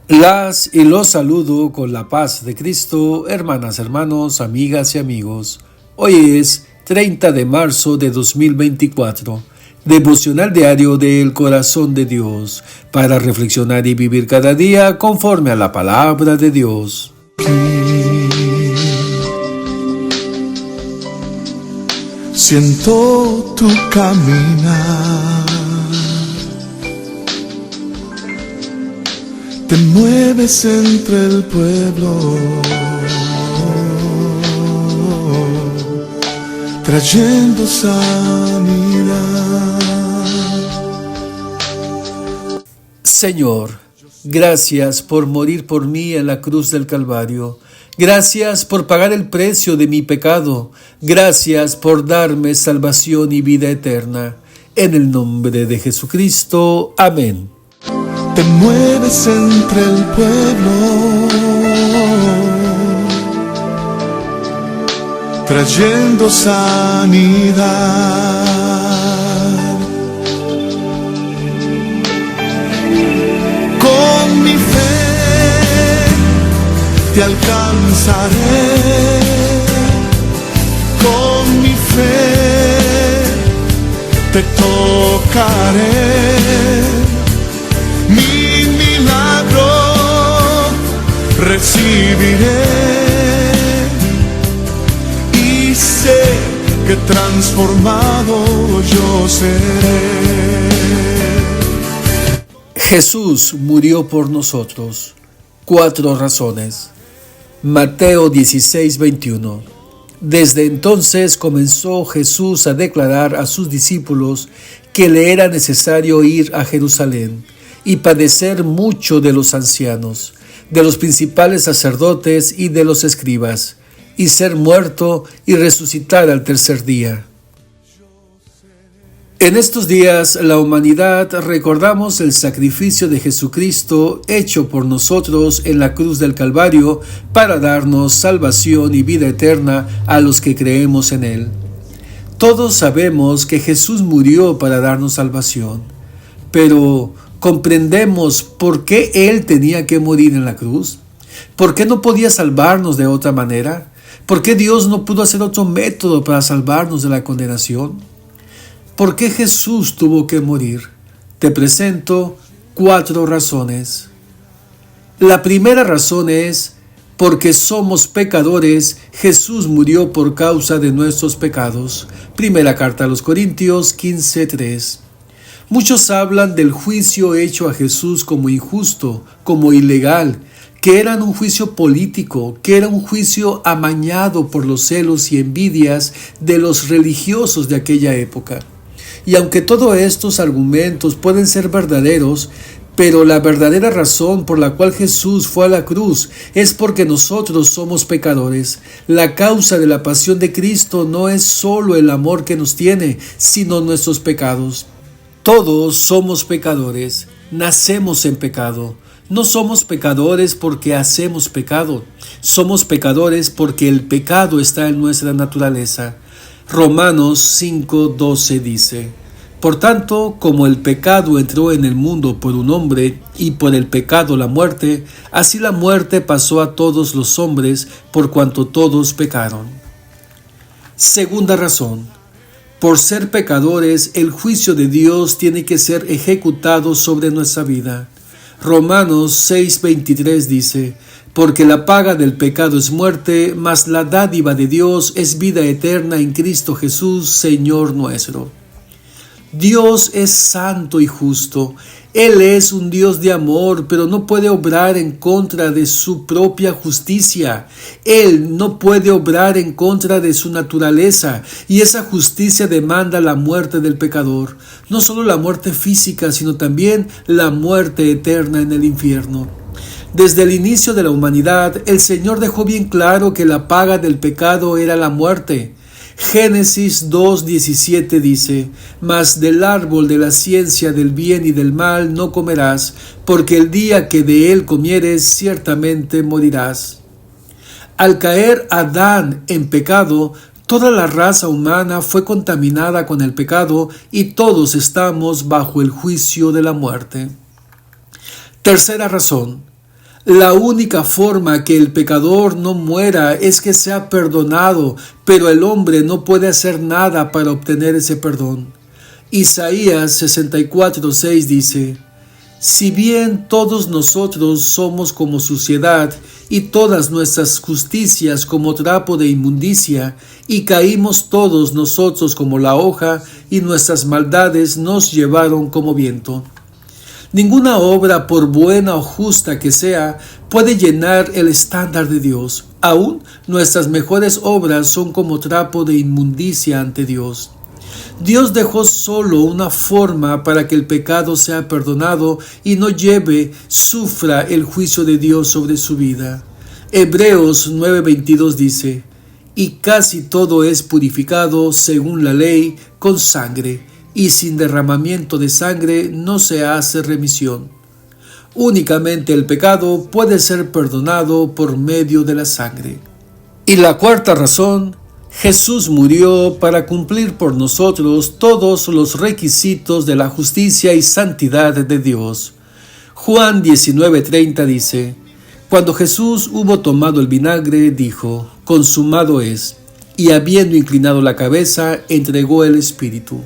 Las y los saludo con la paz de Cristo, hermanas, hermanos, amigas y amigos. Hoy es 30 de marzo de 2024, devocional diario del corazón de Dios, para reflexionar y vivir cada día conforme a la palabra de Dios. Siento tu caminar, te mueves entre el pueblo, trayendo sanidad. Señor, gracias por morir por mí en la cruz del Calvario. Gracias por pagar el precio de mi pecado. Gracias por darme salvación y vida eterna. En el nombre de Jesucristo. Amén. Te mueves entre el pueblo, trayendo sanidad. Con mi fe te alcanzaré, con mi fe te tocaré. Mi milagro recibiré y sé que transformado yo seré. Jesús murió por nosotros. 4 razones. Mateo 16:21. Desde entonces comenzó Jesús a declarar a sus discípulos que le era necesario ir a Jerusalén y padecer mucho de los ancianos, de los principales sacerdotes y de los escribas, y ser muerto y resucitar al tercer día. En estos días, la humanidad recordamos el sacrificio de Jesucristo hecho por nosotros en la cruz del Calvario para darnos salvación y vida eterna a los que creemos en Él. Todos sabemos que Jesús murió para darnos salvación, pero ¿comprendemos por qué Él tenía que morir en la cruz? ¿Por qué no podía salvarnos de otra manera? ¿Por qué Dios no pudo hacer otro método para salvarnos de la condenación? ¿Por qué Jesús tuvo que morir? Te presento 4 razones. La primera razón es, porque somos pecadores, Jesús murió por causa de nuestros pecados. Primera carta a los Corintios 15:3. Muchos hablan del juicio hecho a Jesús como injusto, como ilegal, que era un juicio político, que era un juicio amañado por los celos y envidias de los religiosos de aquella época. Y aunque todos estos argumentos pueden ser verdaderos, pero la verdadera razón por la cual Jesús fue a la cruz es porque nosotros somos pecadores. La causa de la pasión de Cristo no es solo el amor que nos tiene, sino nuestros pecados. Todos somos pecadores, nacemos en pecado. No somos pecadores porque hacemos pecado, somos pecadores porque el pecado está en nuestra naturaleza. Romanos 5:12 dice: Por tanto, como el pecado entró en el mundo por un hombre, y por el pecado la muerte, así la muerte pasó a todos los hombres, por cuanto todos pecaron. Segunda razón. Por ser pecadores, el juicio de Dios tiene que ser ejecutado sobre nuestra vida. Romanos 6:23 dice: Porque la paga del pecado es muerte, mas la dádiva de Dios es vida eterna en Cristo Jesús, Señor nuestro. Dios es santo y justo. Él es un Dios de amor, pero no puede obrar en contra de su propia justicia. Él no puede obrar en contra de su naturaleza, y esa justicia demanda la muerte del pecador. No solo la muerte física, sino también la muerte eterna en el infierno. Desde el inicio de la humanidad, el Señor dejó bien claro que la paga del pecado era la muerte. Génesis 2:17 dice: Mas del árbol de la ciencia del bien y del mal no comerás, porque el día que de él comieres ciertamente morirás. Al caer Adán en pecado, toda la raza humana fue contaminada con el pecado y todos estamos bajo el juicio de la muerte. Tercera razón. La única forma que el pecador no muera es que sea perdonado, pero el hombre no puede hacer nada para obtener ese perdón. Isaías 64:6 dice: Si bien todos nosotros somos como suciedad, y todas nuestras justicias como trapo de inmundicia, y caímos todos nosotros como la hoja, y nuestras maldades nos llevaron como viento. Ninguna obra, por buena o justa que sea, puede llenar el estándar de Dios. Aún nuestras mejores obras son como trapo de inmundicia ante Dios. Dios dejó solo una forma para que el pecado sea perdonado y no sufra el juicio de Dios sobre su vida. Hebreos 9:22 dice: Y casi todo es purificado según la ley con sangre, y sin derramamiento de sangre no se hace remisión. Únicamente el pecado puede ser perdonado por medio de la sangre. Y la cuarta razón: Jesús murió para cumplir por nosotros todos los requisitos de la justicia y santidad de Dios. Juan 19:30 dice: Cuando Jesús hubo tomado el vinagre, dijo: Consumado es, y habiendo inclinado la cabeza, entregó el Espíritu.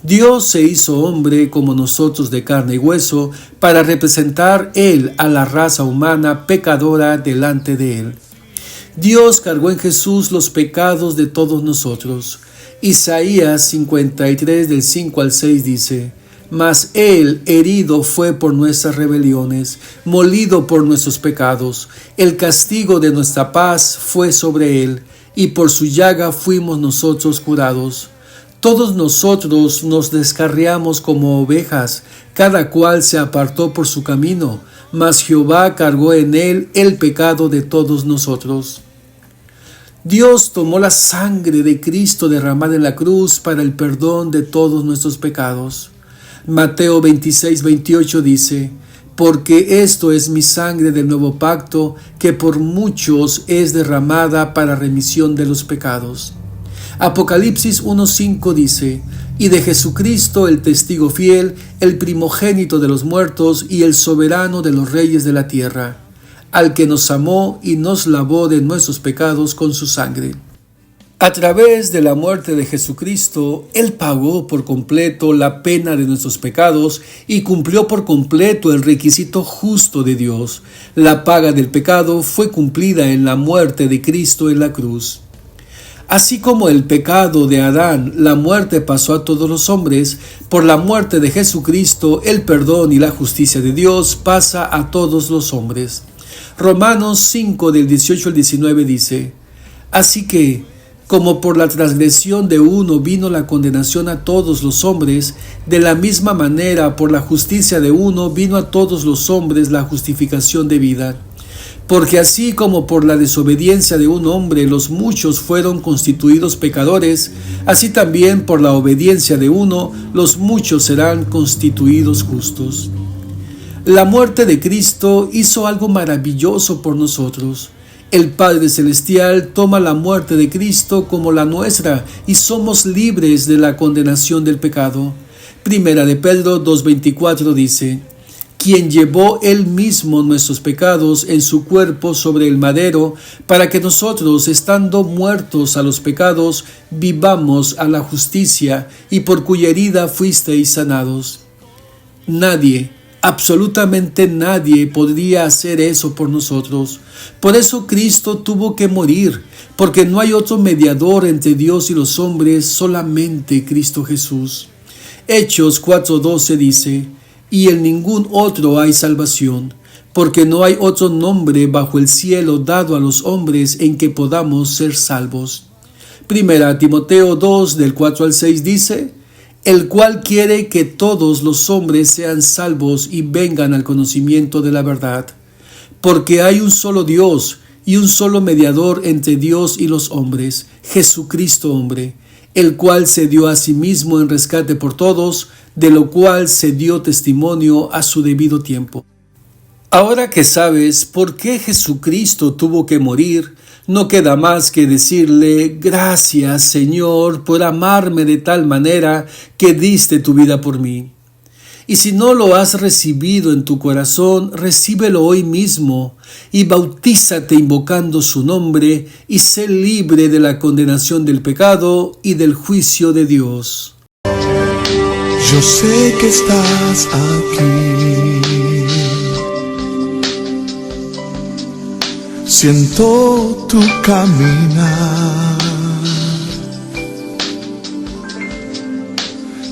Dios se hizo hombre como nosotros de carne y hueso para representar Él a la raza humana pecadora delante de Él. Dios cargó en Jesús los pecados de todos nosotros. Isaías 53 del 5 al 6 dice: Mas Él herido fue por nuestras rebeliones, molido por nuestros pecados. El castigo de nuestra paz fue sobre Él, y por su llaga fuimos nosotros curados. Todos nosotros nos descarriamos como ovejas, cada cual se apartó por su camino, mas Jehová cargó en él el pecado de todos nosotros. Dios tomó la sangre de Cristo derramada en la cruz para el perdón de todos nuestros pecados. Mateo 26:28 dice: Porque esto es mi sangre del nuevo pacto, que por muchos es derramada para remisión de los pecados. Apocalipsis 1:5 dice: Y de Jesucristo el testigo fiel, el primogénito de los muertos y el soberano de los reyes de la tierra, al que nos amó y nos lavó de nuestros pecados con su sangre. A través de la muerte de Jesucristo, Él pagó por completo la pena de nuestros pecados y cumplió por completo el requisito justo de Dios. La paga del pecado fue cumplida en la muerte de Cristo en la cruz. Así como el pecado de Adán, la muerte pasó a todos los hombres, por la muerte de Jesucristo, el perdón y la justicia de Dios pasa a todos los hombres. Romanos 5 del 18 al 19 dice: Así que, como por la transgresión de uno vino la condenación a todos los hombres, de la misma manera por la justicia de uno vino a todos los hombres la justificación de vida. Porque así como por la desobediencia de un hombre los muchos fueron constituidos pecadores, así también por la obediencia de uno los muchos serán constituidos justos. La muerte de Cristo hizo algo maravilloso por nosotros. El Padre Celestial toma la muerte de Cristo como la nuestra y somos libres de la condenación del pecado. Primera de Pedro 2:24 dice: Quien llevó él mismo nuestros pecados en su cuerpo sobre el madero, para que nosotros, estando muertos a los pecados, vivamos a la justicia, y por cuya herida fuisteis sanados. Nadie, absolutamente nadie podría hacer eso por nosotros. Por eso Cristo tuvo que morir, porque no hay otro mediador entre Dios y los hombres, solamente Cristo Jesús. Hechos 4:12 dice: Y en ningún otro hay salvación, porque no hay otro nombre bajo el cielo dado a los hombres en que podamos ser salvos. Primera Timoteo 2 del 4 al 6 dice: El cual quiere que todos los hombres sean salvos y vengan al conocimiento de la verdad. Porque hay un solo Dios y un solo mediador entre Dios y los hombres, Jesucristo hombre, el cual se dio a sí mismo en rescate por todos, de lo cual se dio testimonio a su debido tiempo. Ahora que sabes por qué Jesucristo tuvo que morir, no queda más que decirle: gracias, Señor, por amarme de tal manera que diste tu vida por mí. Y si no lo has recibido en tu corazón, recíbelo hoy mismo y bautízate invocando su nombre y sé libre de la condenación del pecado y del juicio de Dios. Yo sé que estás aquí. Siento tu caminar.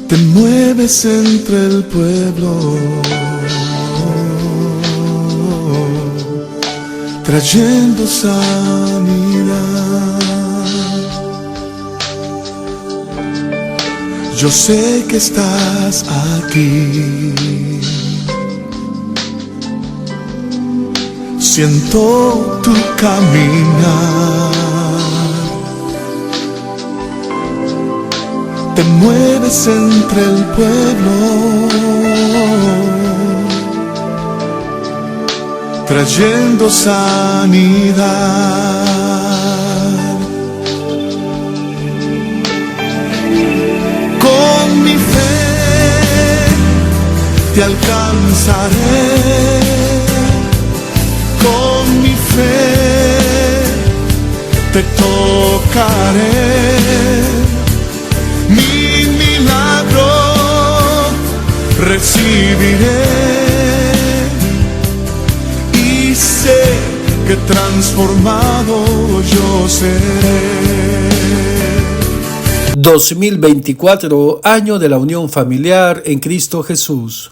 Te mueves entre el pueblo, trayendo sanidad. Yo sé que estás aquí. Siento tu caminar. Te mueves entre el pueblo, trayendo sanidad. Con mi fe te alcanzaré, con mi fe te tocaré. Mi milagro recibiré y sé que transformado yo seré. 2024, año de la unión familiar en Cristo Jesús.